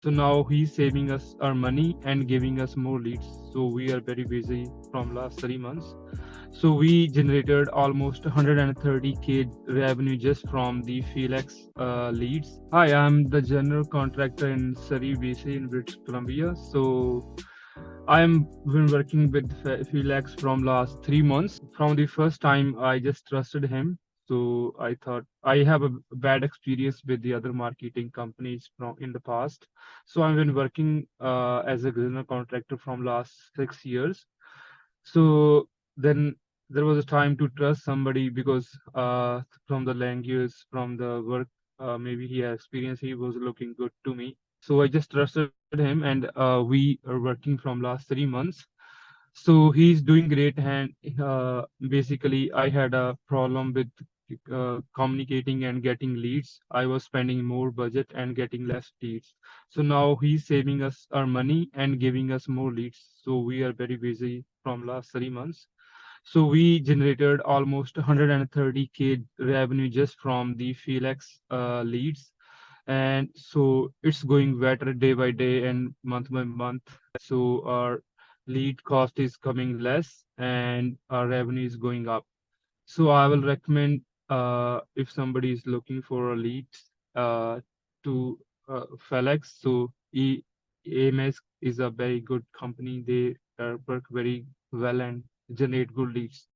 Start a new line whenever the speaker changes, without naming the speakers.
So now he's saving us our money and giving us more leads. So we are very busy from last 3 months. So we generated almost 130K revenue just from the Felix leads. Hi, I'm the general contractor in Surrey, BC in British Columbia. So I'm been working with Felix from last 3 months. From the first time, I just trusted him. So I thought I have a bad experience with the other marketing companies from in the past. So I've been working as a general contractor from last 6 years. So then there was a time to trust somebody because from the language, from the work, maybe he had experience, he was looking good to me. So I just trusted him, and we are working from last 3 months. So he's doing great. And basically, I had a problem with communicating and getting leads. I was spending more budget and getting less leads. So now he's saving us our money and giving us more leads. So we are very busy from last 3 months. So we generated almost 130K revenue just from the Felix leads. And so it's going better day by day and month by month. So our lead cost is coming less and our revenue is going up. So I will recommend if somebody is looking for a lead uh, to Felix. So AMS is a very good company. They work very well and generate good leads.